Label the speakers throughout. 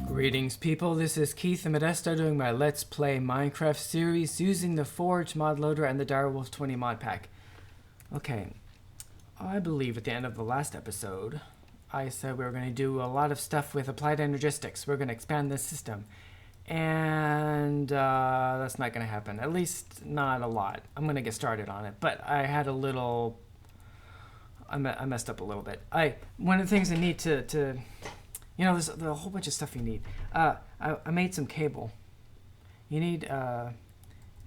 Speaker 1: Greetings people, this is Keith and Modesto doing my Let's Play Minecraft series using the Forge mod loader and the Direwolf 20 mod pack. Okay, I believe at the end of the last episode I said we were going to do a lot of stuff with applied energistics. We're going to expand this system, and that's not going to happen, at least not a lot. I'm going to get started on it, but I had a little, I messed up a little bit. One of the things I need to you know, there's a whole bunch of stuff you need. I made some cable. You need, it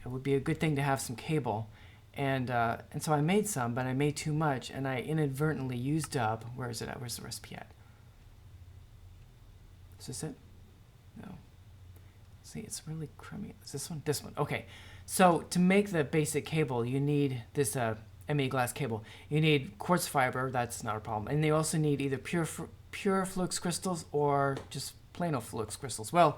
Speaker 1: would be a good thing to have some cable. And so I made some, but I made too much, and I inadvertently used up, where is it at? Where's the recipe at? Is this it? No. See, it's really crummy. Is this one? This one. Okay. So to make the basic cable, you need this ME glass cable. You need quartz fiber. That's not a problem. And you also need either pure flux crystals or just plain old flux crystals. Well,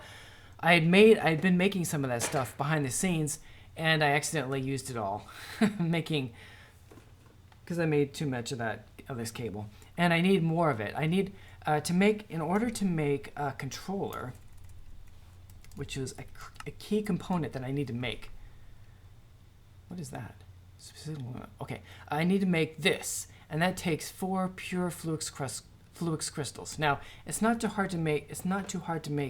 Speaker 1: I'd been making some of that stuff behind the scenes, and I accidentally used it all because I made too much of this cable, and I need more of it. I need in order to make a controller, which is a key component that I need to make. What is that? Okay, I need to make this, and that takes 4 pure flux crystals. Now, it's not too hard to make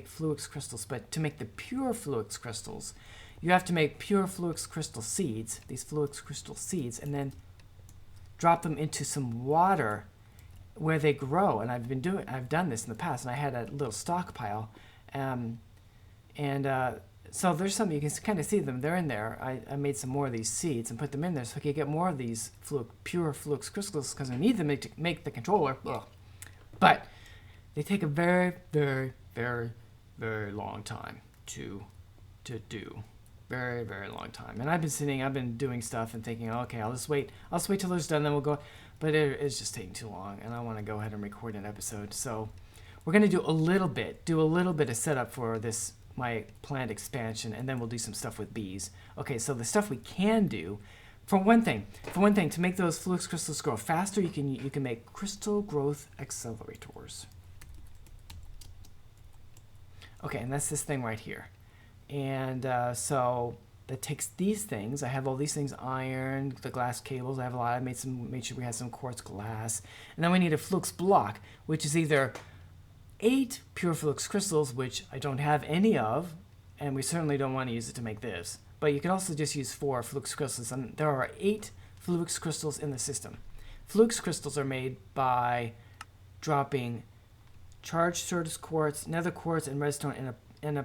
Speaker 1: flux crystals, but to make the pure flux crystals, you have to make pure flux crystal seeds, these flux crystal seeds, and then drop them into some water where they grow. And I've done this in the past, and I had a little stockpile, so there's some, you can kind of see them, they're in there. I made some more of these seeds and put them in there so I could get more of these pure flux crystals, because I need them to make the controller. Ugh. But they take a very, very, very, very long time to do. Very, very long time. And I've been doing stuff and thinking, okay, I'll just wait till there's done, then we'll go. But it's just taking too long, and I want to go ahead and record an episode. So we're going to do a little bit of setup for this, my planned expansion, and then we'll do some stuff with bees. Okay, so the stuff we can do, for one thing, to make those flux crystals grow faster, you can make crystal growth accelerators. Okay, and that's this thing right here. And so that takes these things. I have all these things: iron, the glass cables. I have a lot. I made sure we had some quartz glass, and then we need a flux block, which is either 8 pure flux crystals, which I don't have any of, and we certainly don't want to use it to make this. But you can also just use 4 flux crystals, and there are 8 flux crystals in the system. Flux crystals are made by dropping charged Certus quartz, nether quartz, and redstone in a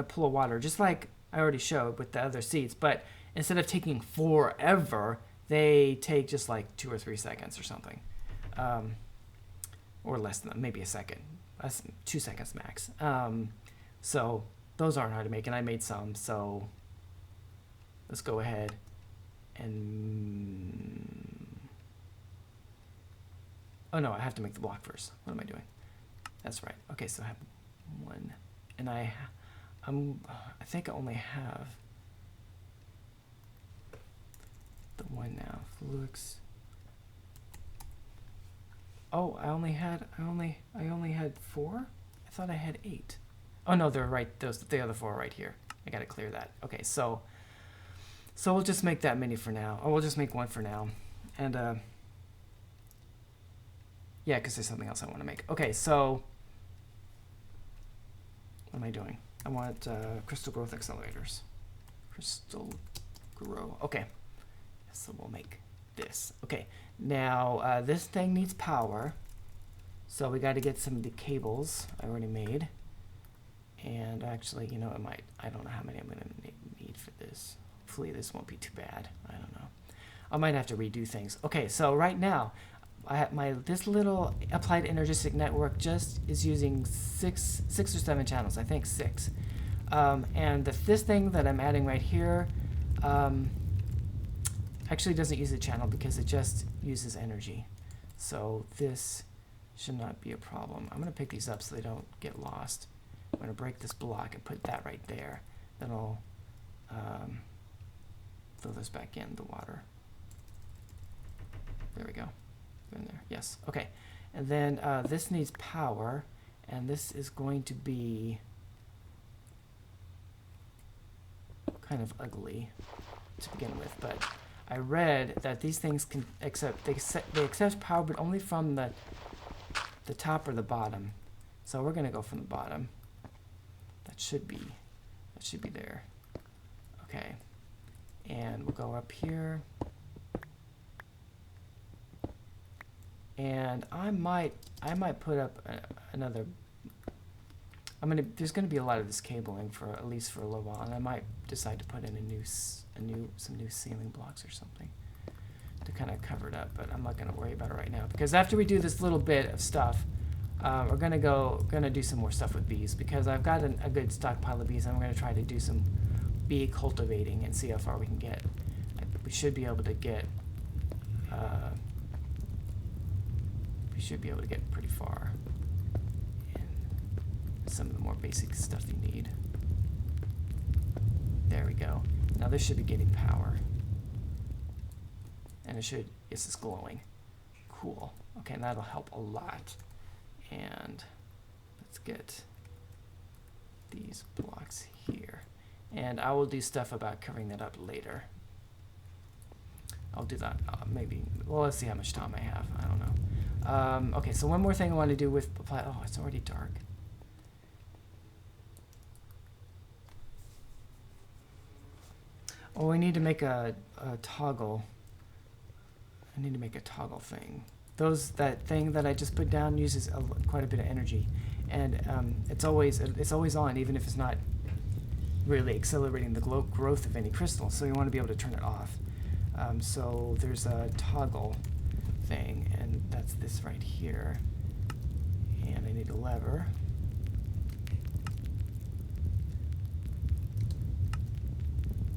Speaker 1: pool of water, just like I already showed with the other seeds. But instead of taking forever, they take just like 2 or 3 seconds or something, or less than that, maybe a second. That's 2 seconds max. So those aren't hard to make, and I made some. So let's go ahead and... Oh no, I have to make the block first. What am I doing? That's right. Okay, so I have 1, and I think I only have the 1 now. Flux. Oh, I only had 4. I thought I had 8. Oh no, they're right. The other 4 are right here. I gotta clear that. Okay, so we'll just make that many for now. Or we'll just make 1 for now. And yeah, because there's something else I want to make. Okay, so what am I doing? I want crystal growth accelerators. Crystal grow. Okay, so we'll make this. Okay, now this thing needs power, so we got to get some of the cables I already made. And actually, you know, I don't know how many I'm going to need for this. Hopefully this won't be too bad. I don't know. I might have to redo things. Okay, so right now, this little applied energistic network just is using six or 7 channels. I think 6. And this thing that I'm adding right here actually doesn't use a channel because it just uses energy. So this should not be a problem. I'm going to pick these up so they don't get lost. I'm going to break this block and put that right there. Then I'll throw this back in the water. There we go. In there. Yes. Okay. And then this needs power, and this is going to be kind of ugly to begin with, but I read that these things can accept power, but only from the top or the bottom. So we're gonna go from the bottom. That should be there. Okay, and we'll go up here, and I might put up another. There's gonna be a lot of this cabling for at least for a little while, and I might decide to put in some new ceiling blocks or something to kind of cover it up. But I'm not gonna worry about it right now, because after we do this little bit of stuff, we're gonna do some more stuff with bees, because I've got a good stockpile of bees, and I'm gonna try to do some bee cultivating and see how far we can get. We should be able to get. We should be able to get pretty far. Some of the more basic stuff you need. There we go. Now this should be getting power. And yes, it's glowing. Cool. Okay, and that'll help a lot. And let's get these blocks here. And I will do stuff about covering that up later. I'll do that maybe. Well, let's see how much time I have. I don't know. Okay, so one more thing I want to do with apply. Oh, it's already dark. Oh, I need to make a toggle. I need to make a toggle thing. That thing that I just put down uses quite a bit of energy, and it's always on, even if it's not really accelerating the growth of any crystal. So you want to be able to turn it off. So there's a toggle thing, and that's this right here. And I need a lever.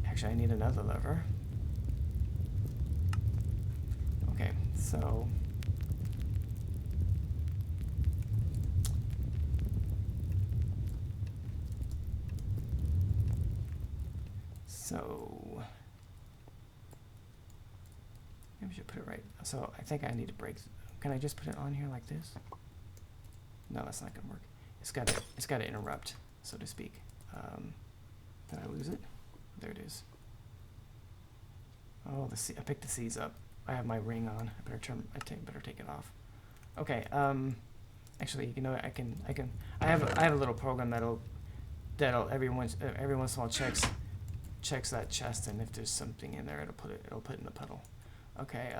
Speaker 1: Actually, I need another lever. Okay, so maybe we should put it right. So I think I need to break. Can I just put it on here like this? No, that's not gonna work. It's got to interrupt, so to speak. Did I lose it? There it is. Oh, I picked the C's up. I have my ring on. I better take it off. Okay. Actually, you know, I have a little program that'll every once in a while checks that chest, and if there's something in there, it'll put it in the puddle. Okay.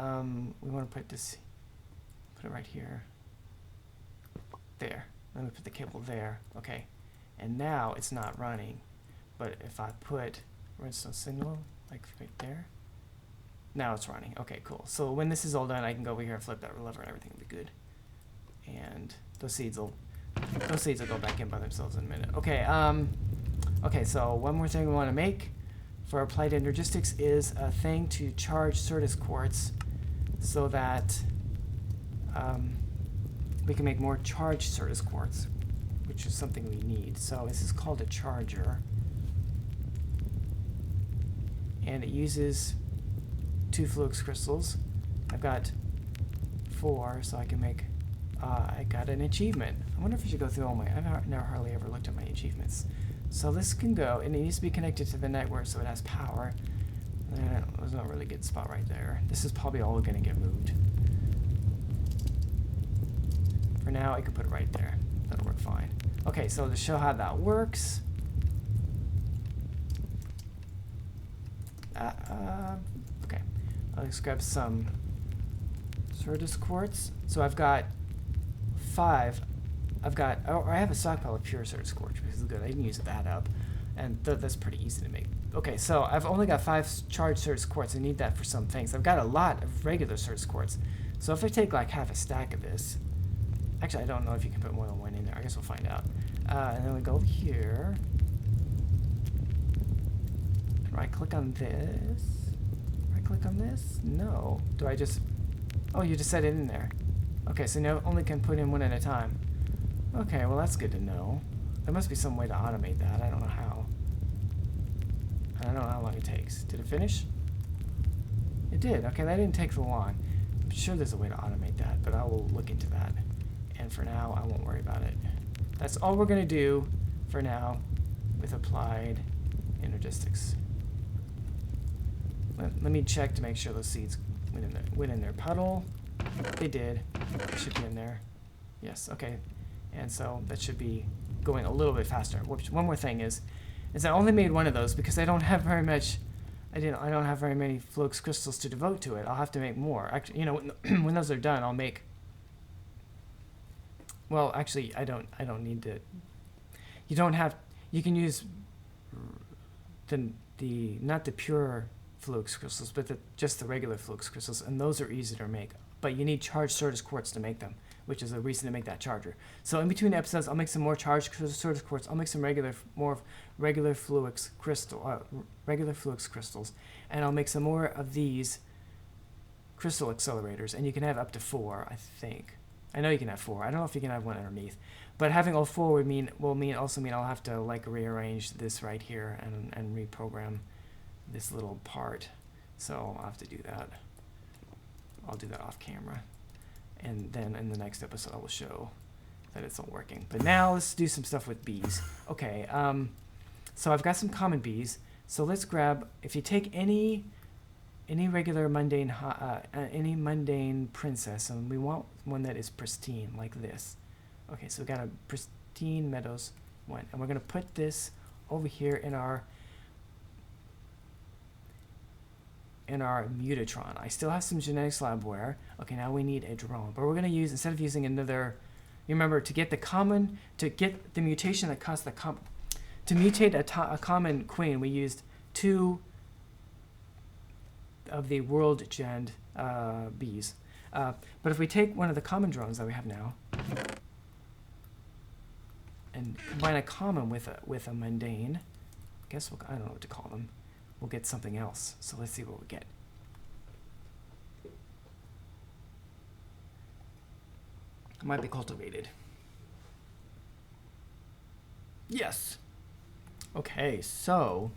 Speaker 1: We want to put it right here. There. Let me put the cable there. Okay. And now it's not running, but if I put redstone signal like right there, now it's running. Okay, cool. So when this is all done, I can go over here and flip that lever, and everything will be good. And those seeds will go back in by themselves in a minute. Okay. Okay. So one more thing we want to make for our applied energistics is a thing to charge Certus quartz, so that we can make more charged Certus quartz, which is something we need. So this is called a charger, and it uses 2 flux crystals. I've got 4, so I can make. I got an achievement. I wonder if I should go through all my. I've never hardly ever looked at my achievements. So this can go, and it needs to be connected to the network, so it has power. There's not a really good spot right there. This is probably all going to get moved. For now, I can put it right there. That'll work fine. Okay, so to show how that works. Okay, I'll just grab some Certus quartz. So I've got 5. I have a stockpile of pure Certus quartz, which is good. I can use that up, and that's pretty easy to make. Okay, so I've only got 5 charged Certus quartz. I need that for some things. I've got a lot of regular Certus quartz. So if I take like half a stack of this, actually I don't know if you can put more than 1 in there. I guess we'll find out. And then we go over here. Right click on this. Right click on this? No. Do I just... Oh, you just set it in there. Okay, so now only can put in one at a time. Okay, well that's good to know. There must be some way to automate that. I don't know how. I don't know how long it takes. Did it finish? It did. Okay, that didn't take so long. I'm sure there's a way to automate that, but I will look into that. And for now, I won't worry about it. That's all we're going to do for now with applied energistics. Let me check to make sure those seeds went in their puddle. They did. They should be in there. Yes, okay. And so that should be going a little bit faster. One more thing is I only made one of those because I don't have very much. I don't have very many flux crystals to devote to it. I'll have to make more. Actually, you know, when those are done, I'll make. Well, actually, I don't need to. You don't have. You can use the not the pure flux crystals, but just the regular flux crystals, and those are easy to make. But you need charged Certus quartz to make them, which is the reason to make that charger. So in between episodes, I'll make some more charged Certus quartz. I'll make some regular flux crystals, and I'll make some more of these crystal accelerators. And you can have up to 4, I think. I know you can have 4. I don't know if you can have one underneath, but having all 4 will also mean I'll have to like rearrange this right here and reprogram this little part. So I'll have to do that. I'll do that off camera. And then in the next episode, I will show that it's all working. But now let's do some stuff with bees. Okay, so I've got some common bees. So let's grab, if you take any regular mundane princess, and we want one that is pristine, like this. Okay, so we've got a pristine meadows one. And we're going to put this over here in our Mutatron. I still have some genetics labware. Okay, now we need a drone. But we're going to use, instead of using another, you remember, to get the mutation that caused to mutate a common queen, we used 2 of the world gen bees. But if we take one of the common drones that we have now and combine a common with a mundane, I don't know what to call them. We'll get something else. So let's see what we get. It might be cultivated. Yes. Okay, so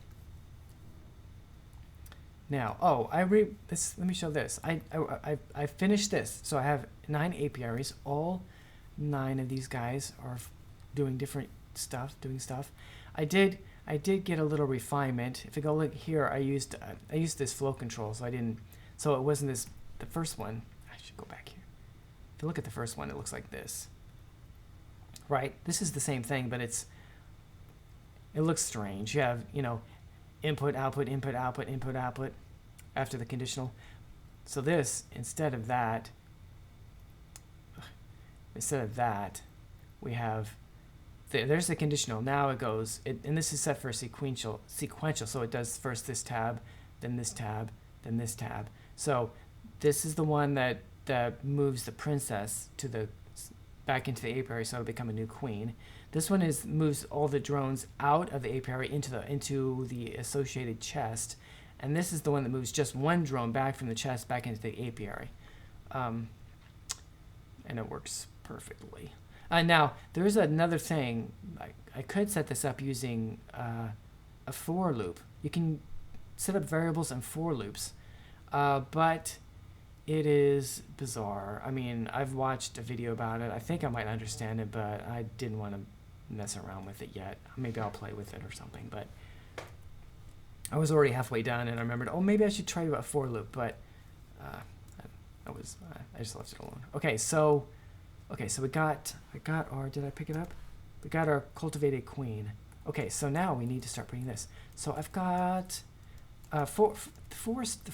Speaker 1: now, let me show this. I finished this. So I have 9 apiaries. All 9 of these guys are doing different stuff, I did get a little refinement. If you go look here, I used this flow control, so it wasn't this, the first one. I should go back here. If you look at the first one, it looks like this. Right? This is the same thing, but it looks strange. You have, input, output, input, output, input, output after the conditional. So this, instead of that, we have, there's the conditional. Now it goes, and this is set for sequential, so it does first this tab, then this tab, then this tab. So this is the one that moves the princess back into the apiary, so it'll become a new queen. This one moves all the drones out of the apiary into the associated chest, and this is the one that moves just one drone back from the chest back into the apiary, and it works perfectly. Now there is another thing. I could set this up using a for loop. You can set up variables and for loops, but it is bizarre. I mean, I've watched a video about it. I think I might understand it, but I didn't want to mess around with it yet. Maybe I'll play with it or something, but I was already halfway done and I remembered, maybe I should try a for loop, but I just left it alone. Okay, so we got our, did I pick it up? We got our cultivated queen. Okay, so now we need to start bringing this. So I've got the forest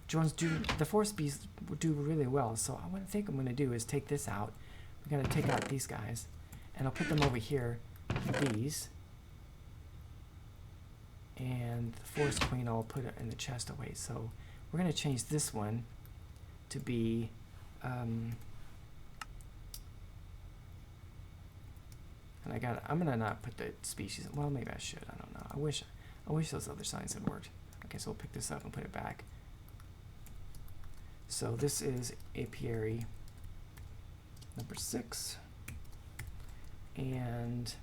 Speaker 1: drones the forest bees do really well. So what I think I'm going to do is take this out. We're going to take out these guys, and I'll put them over here. These, and the forest queen I'll put it in the chest away. So we're going to change this one to be and I'm gonna not put the species. Well, maybe I should. I don't know. I wish those other signs had worked. Okay, so we'll pick this up and put it back. So this is apiary number 6. And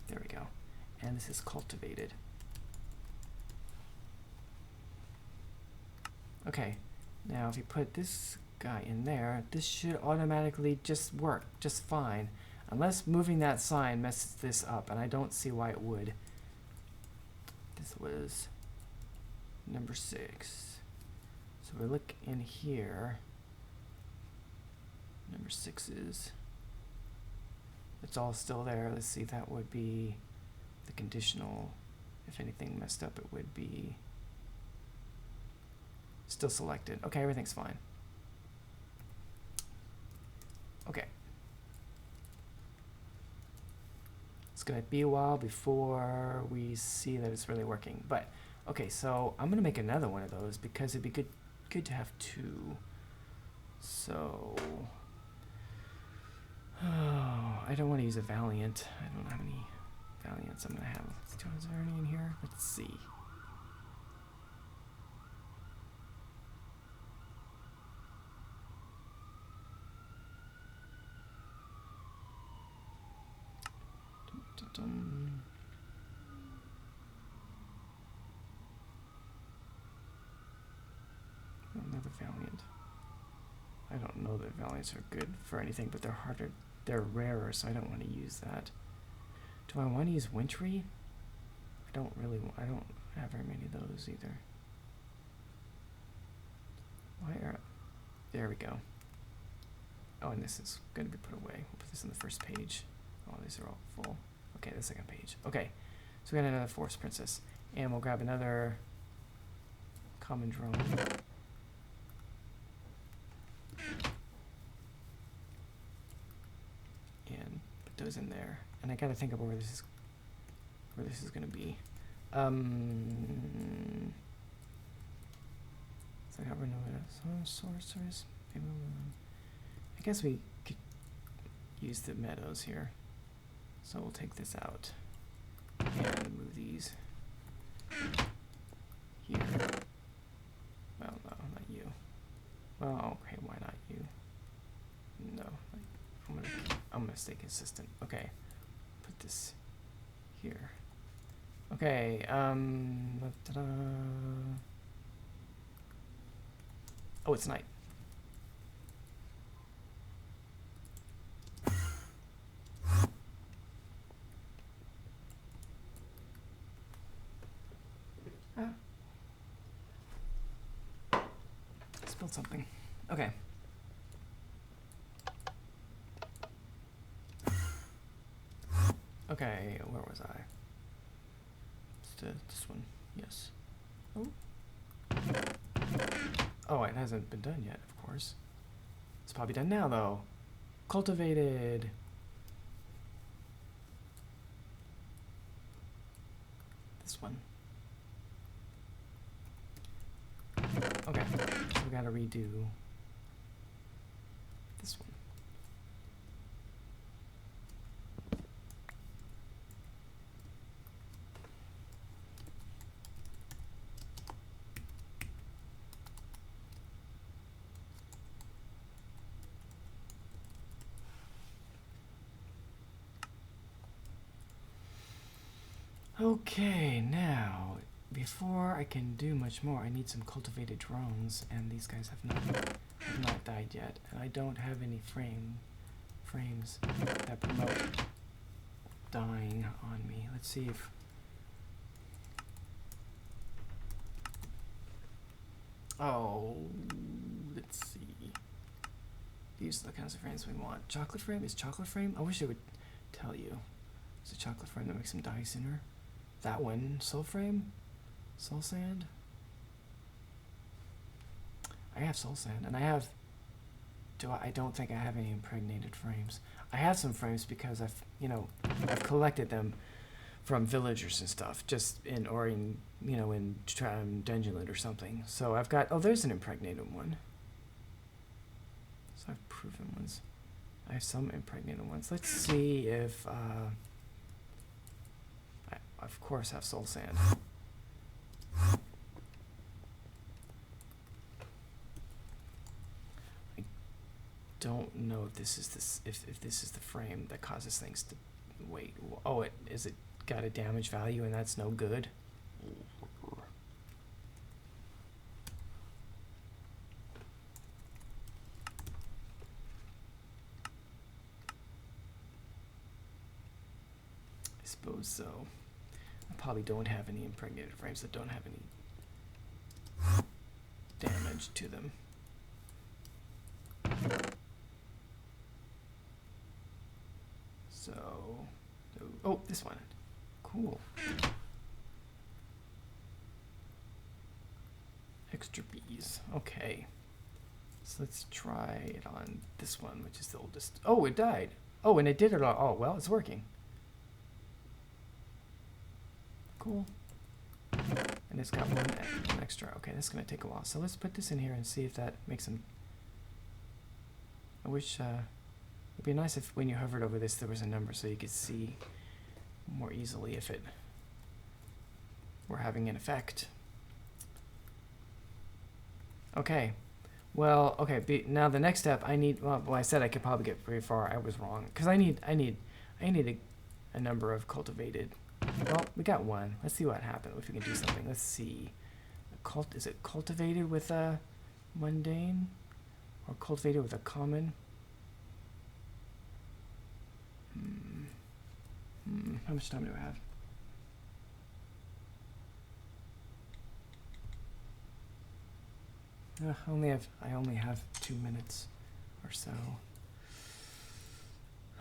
Speaker 1: there we go. And this is cultivated. Okay, now if you put this guy in there, this should automatically just work just fine. Unless moving that sign messes this up, and I don't see why it would. This was number 6. So we look in here. Number 6 is. It's all still there. Let's see, that would be the conditional. If anything messed up, it would be still selected. Okay, everything's fine. Okay. It's gonna be a while before we see that it's really working. But okay, so I'm gonna make another one of those because it'd be good to have 2. So I don't want to use a Valiant. I don't have any Valiants. I'm gonna have. Is there any in here? Let's see. Another Valiant. I don't know that Valiants are good for anything, but they're harder. They're rarer, so I don't want to use that. Do I want to use Wintry? I don't have very many of those either. Why are... There we go. Oh, and this is going to be put away. We'll put this on the first page. Oh, these are all full. Okay, the second page. Okay, so we got another Forest Princess. And we'll grab another common drone. And put those in there. And I gotta think about where this is gonna be. So I got rid of sorcerers. I guess we could use the meadows here. So we'll take this out and move these here. Well, no, not you. Well, okay, why not you? No, I'm gonna stay consistent. Okay, put this here. Okay, ta-da. Oh, it's night. Spilled something. Okay. Okay, where was I? This one, yes. Oh. Oh, it hasn't been done yet, of course. It's probably done now, though. Cultivated. This one. Okay, so we gotta redo this one. Okay, now, before I can do much more, I need some cultivated drones, and these guys have not died yet. And I don't have any frames that promote dying on me. Let's see if... Oh, let's see. These are the kinds of frames we want. Chocolate frame? Is chocolate frame? I wish it would tell you. It's a chocolate frame that makes them die sooner. That one, soul frame? Soul sand? I have soul sand, and I have... I don't think I have any impregnated frames. I have some frames because I've collected them from villagers and stuff, just in Dungeonland or something. So I've got... Oh, there's an impregnated one. So I've proven ones. I have some impregnated ones. Let's see if... I, of course, have soul sand. I don't know if this is if this is the frame that causes things to wait. Oh, it got a damage value and that's no good. I suppose so. I probably don't have any impregnated frames that don't have any damage to them. So, oh, this one. Cool. Extra bees. Okay. So let's try it on this one, which is the oldest. Oh, it died. Oh, and it did it all. Oh, well, it's working. Cool. And it's got one extra. Okay, that's going to take a while. So let's put this in here and see if that makes them... I wish... it'd be nice if when you hovered over this there was a number so you could see more easily if it were having an effect. Okay. Well, okay, now the next step I need, well, I said I could probably get pretty far. I was wrong. Because I need a number of cultivated. Well, we got one. Let's see what happens if we can do something. Let's see. Is it cultivated with a mundane? Or cultivated with a common? How much time do I have? I only have 2 minutes or so.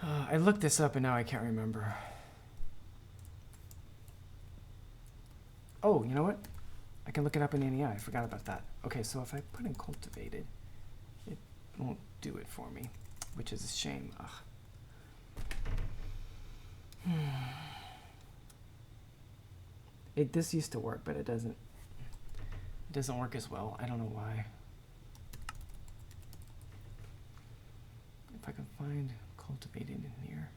Speaker 1: I looked this up and now I can't remember. Oh, you know what? I can look it up in NEI. I forgot about that. Okay, so if I put in cultivated, it won't do it for me, which is a shame. Ugh. This used to work, but it doesn't work as well. I don't know why. If I can find cultivated in here.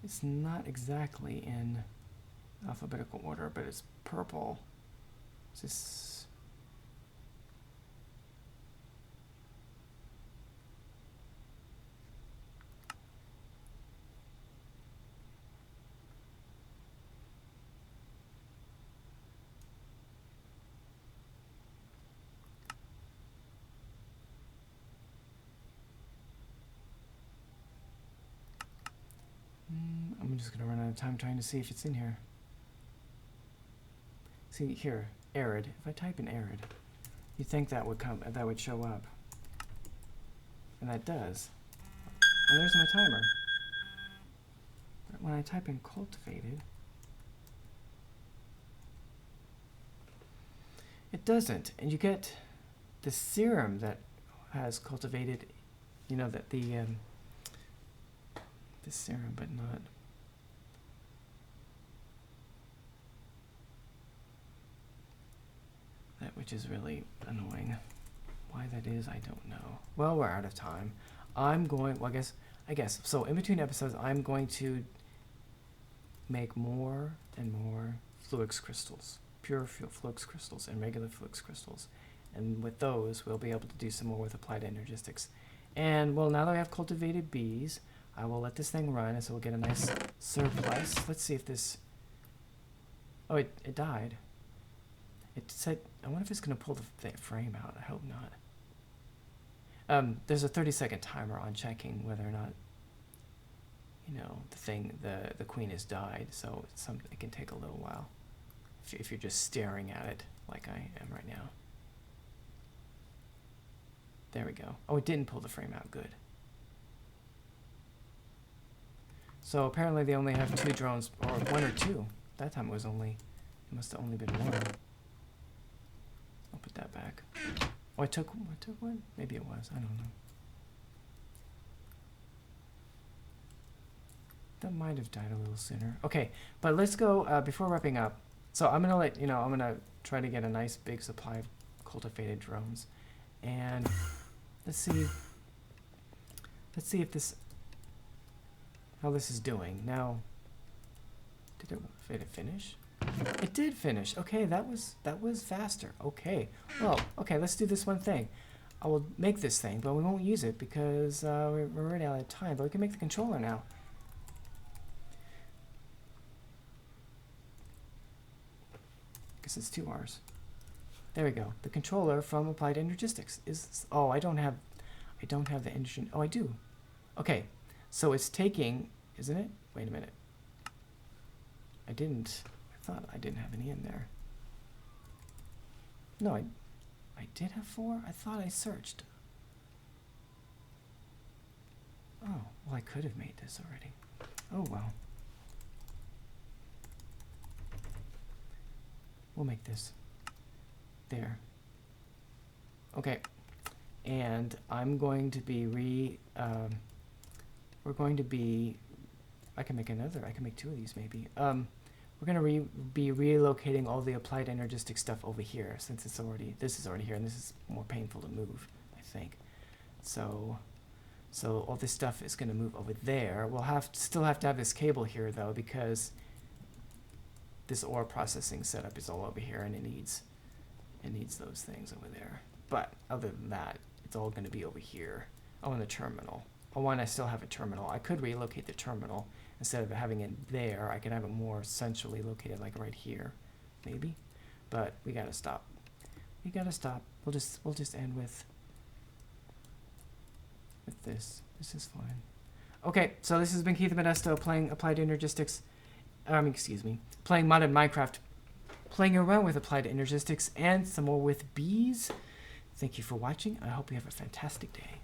Speaker 1: It's not exactly in alphabetical order, but it's purple. Is this... I'm just going to run out of time trying to see if it's in here. See here, arid. If I type in arid, you'd think that would show up. And that does. And there's my timer. But when I type in cultivated, it doesn't. And you get the serum that has cultivated, you know, that the serum, but not. That, which is really annoying. Why that is, I don't know. Well, we're out of time. I'm going, well, I guess, so in between episodes, I'm going to make more and more Fluix crystals, pure Fluix crystals and regular Fluix crystals. And with those, we'll be able to do some more with applied energistics. And, well, now that we have cultivated bees, I will let this thing run, and so we'll get a nice surplus. Let's see if this... Oh, it died. It said... I wonder if it's going to pull the frame out. I hope not. There's a 30-second timer on checking whether or not, you know, the queen has died, so it can take a little while if you're just staring at it like I am right now. There we go. Oh, it didn't pull the frame out. Good. So apparently they only have 2 drones, or 1 or 2. That time it must have only been 1. I'll put that back. Oh, I took one? Maybe it was. I don't know. That might have died a little sooner. Okay, but let's go, before wrapping up. So I'm going to I'm going to try to get a nice big supply of cultivated drones. And let's see. Let's see if this, how this is doing. Now, did it finish? It did finish. Okay, that was faster. Okay. Well, okay, let's do this one thing. I will make this thing, but we won't use it because we're already out of time. But we can make the controller now. Guess it's 2 R's. There we go. The controller from Applied Energistics is. Oh, I don't have the engine. Oh, I do. Okay, so it's taking, isn't it? Wait a minute. I thought I didn't have any in there. No, I did have 4? I thought I searched. Oh, well, I could have made this already. Oh, well. We'll make this. There. Okay. And I'm going to be we're going to be, I can make 2 of these maybe. We're going to be relocating all the Applied Energistics stuff over here, since this is already here, and this is more painful to move, I think. So all this stuff is going to move over there. We'll still have to have this cable here, though, because this ore processing setup is all over here, and it needs those things over there. But other than that, it's all going to be over here. Oh, and the terminal. Oh, and I still have a terminal. I could relocate the terminal. Instead of having it there, I could have it more centrally located, like right here, maybe. But we gotta stop. We gotta stop. We'll just end with this. This is fine. Okay, so this has been Keith Modesto playing Applied Energistics. Playing modded Minecraft, playing around with Applied Energistics and some more with bees. Thank you for watching. I hope you have a fantastic day.